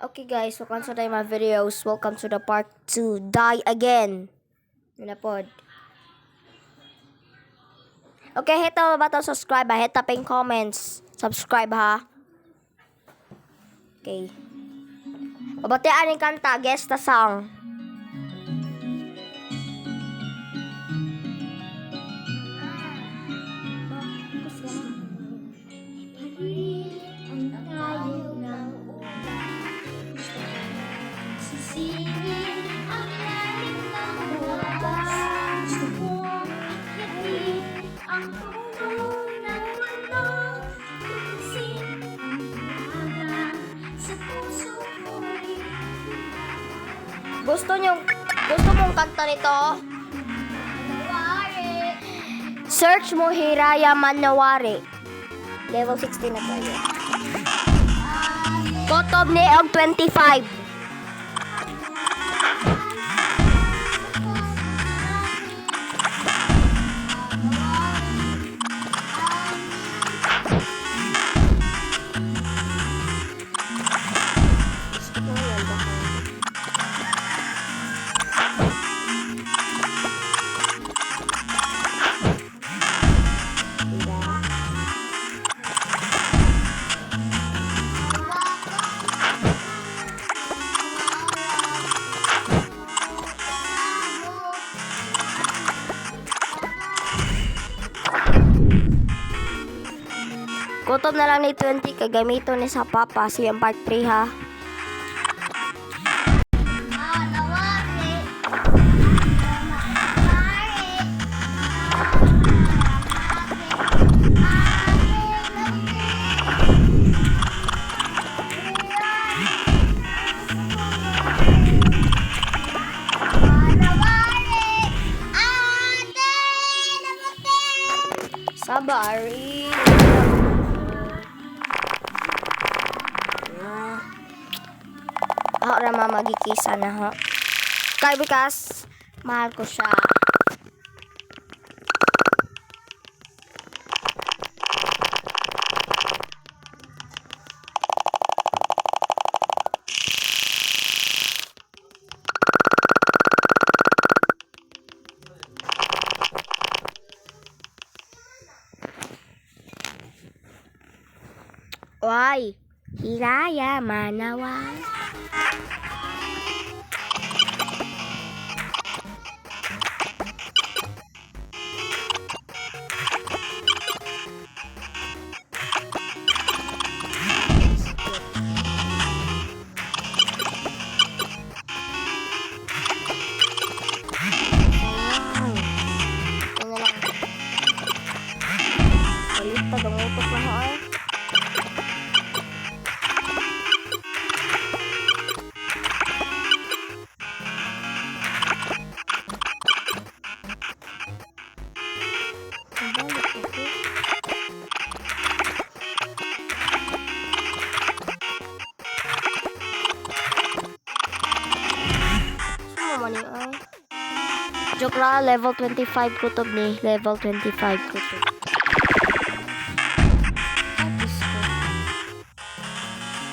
Okay guys, welcome to my videos. Welcome to the part 2. Die again. Yun na pod. Okay, hit the button subscribe ha. Hit the pin comments. Subscribe ha. Okay. Babatian yung kanta. Guess the song. Gusto mong kanta nito? Search mo Hiraya Manawari. Level 16 na tayo. Kotob ni og 25. Kutob na lang ni 20 kagamito ni sa papa siyang part 3 ha. Sabari. Ako na magikisa na ha. Kaya because mahal ko siya. Why? Hiraya Manawari. Joke lang, level 25 kutob ni. Level 25 kutob.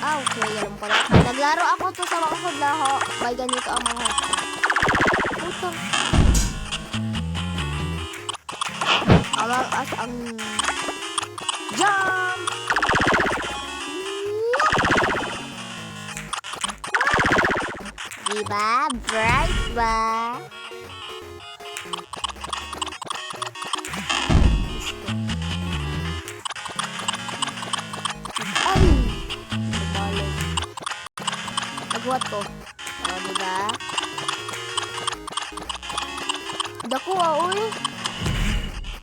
Okay, alam ko na. Naglaro ako to sa mga hudlaho. May ganito ang mga puto. Amang as ang jump! Diba? Bright ba? Nagbuhat ko. O, diba? Dako, uy.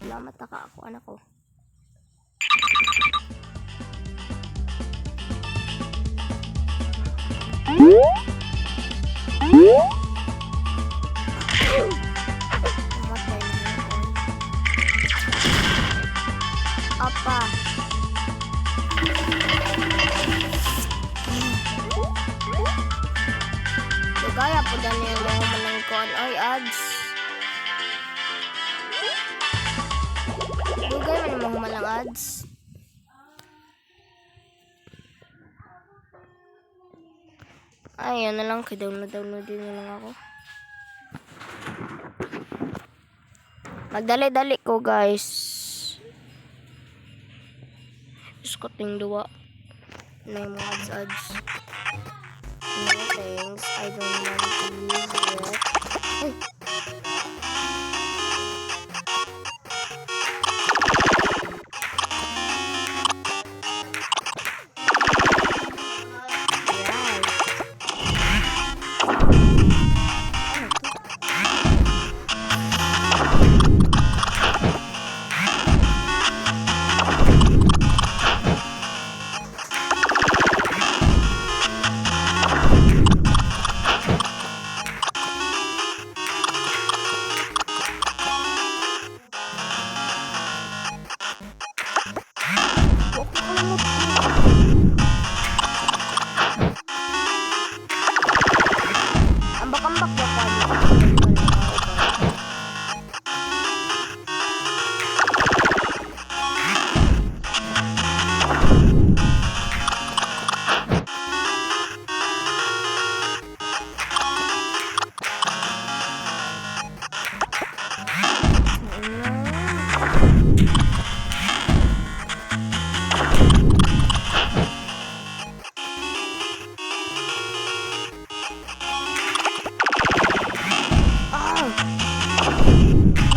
Salamat na ka ako, anak ko. Apa? Kaya po dyan yung mga manangkon. Ay, ads. Dugay man yung mga humalang ads. Ay, yan na lang. Download din na lang ako. Magdali-dali ko, guys. Diyos ko, ting duwa. Na yung mga ads. No, thanks. I don't want to use it. Ay! Ambak-ambak ya pali.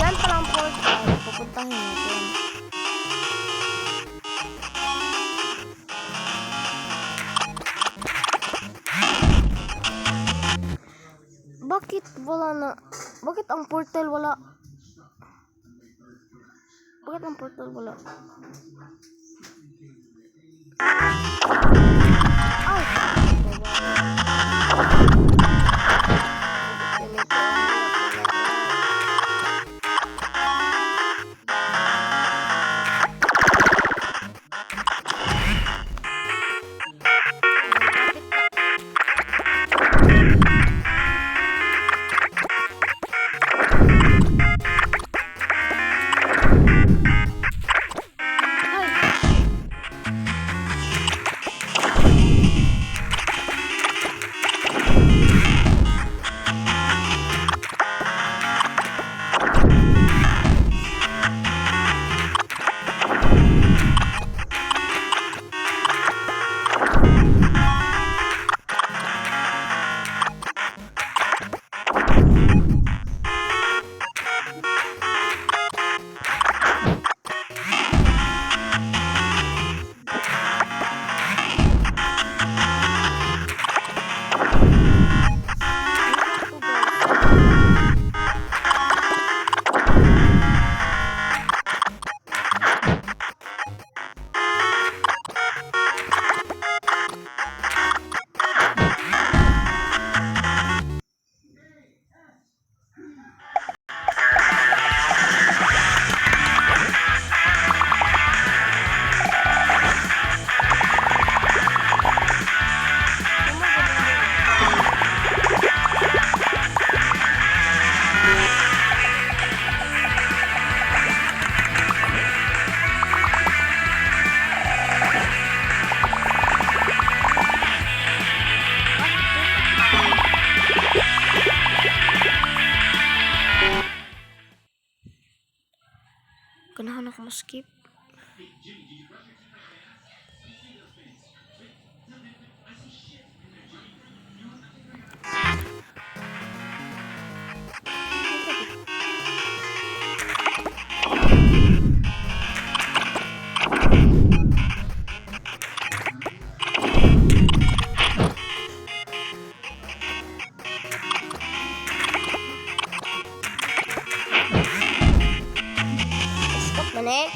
Yan palang portal. Pupuntahin natin. Bakit wala na? Bakit ang portal wala? Bakit ang portal wala? Ay! Ganahan ako ma-skip. Stop na eh.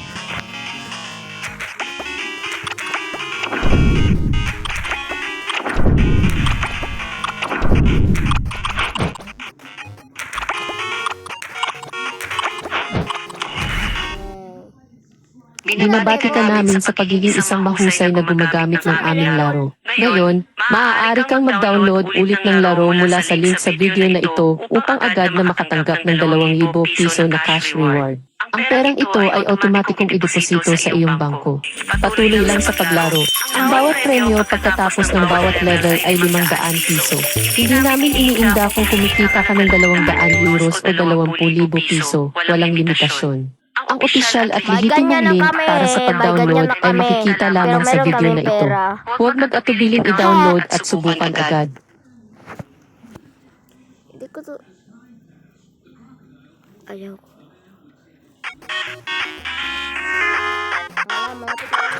Binabati ka namin sa pagiging isang mahusay na gumagamit ng aming laro. Ngayon, maaari kang mag-download ulit ng laro mula sa link sa video na ito upang agad na makatanggap ng 2,000 piso na cash reward. Ang perang ito ay automatikong ideposito sa iyong bangko. Patuloy lang sa paglaro. Ang bawat premyo pagkatapos ng bawat level ay 500 piso. Hindi namin iniinda kung kumikita ka ng 200 euros o 20,000 piso, walang limitasyon. Ang opisyal at lehitimong link para sa pag-download ay makikita lamang sa video na ito. Huwag mag-atubiling i-download at subukan agad. Hindi ko to... Ayaw ko. Malapit ako.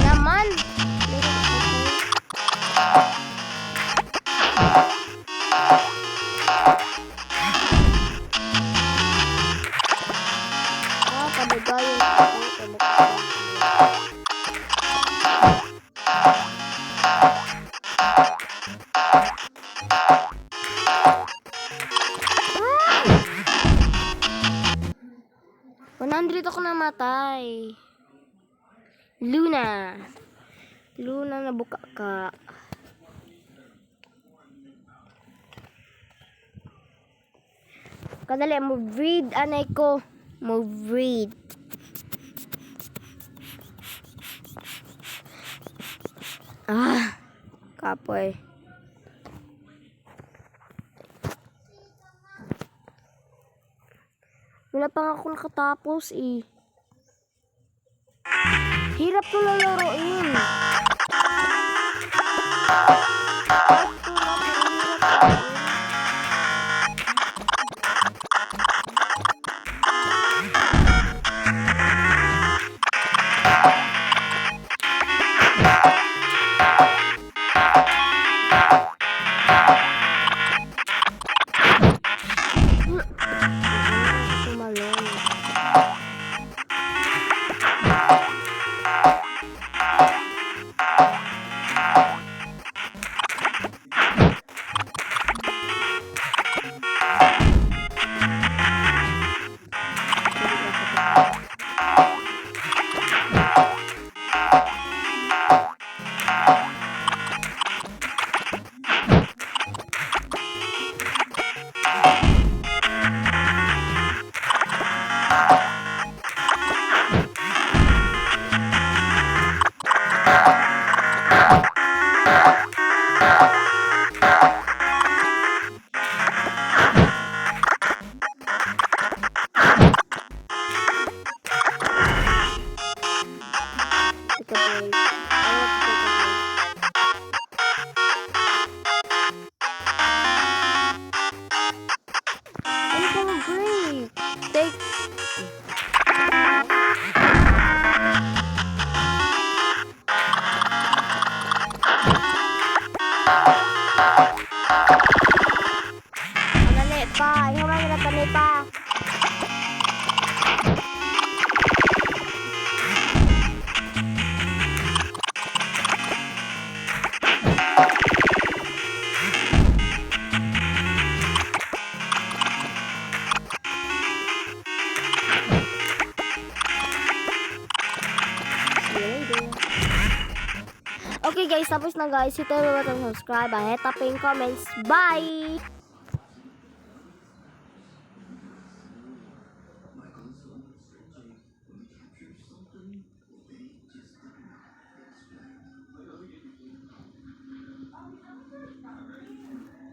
Naman! Pabagayin ako. $100 ako namatay. Luna. Luna, nabuka ka. Kadali, move-read, anay ko. Move-read. Kapoy. Wala pa nga ako nakatapos eh. Hirap ko lalaroin. Okay guys, tapos na guys. Hit the button subscribe. Hit the pin comments. Bye!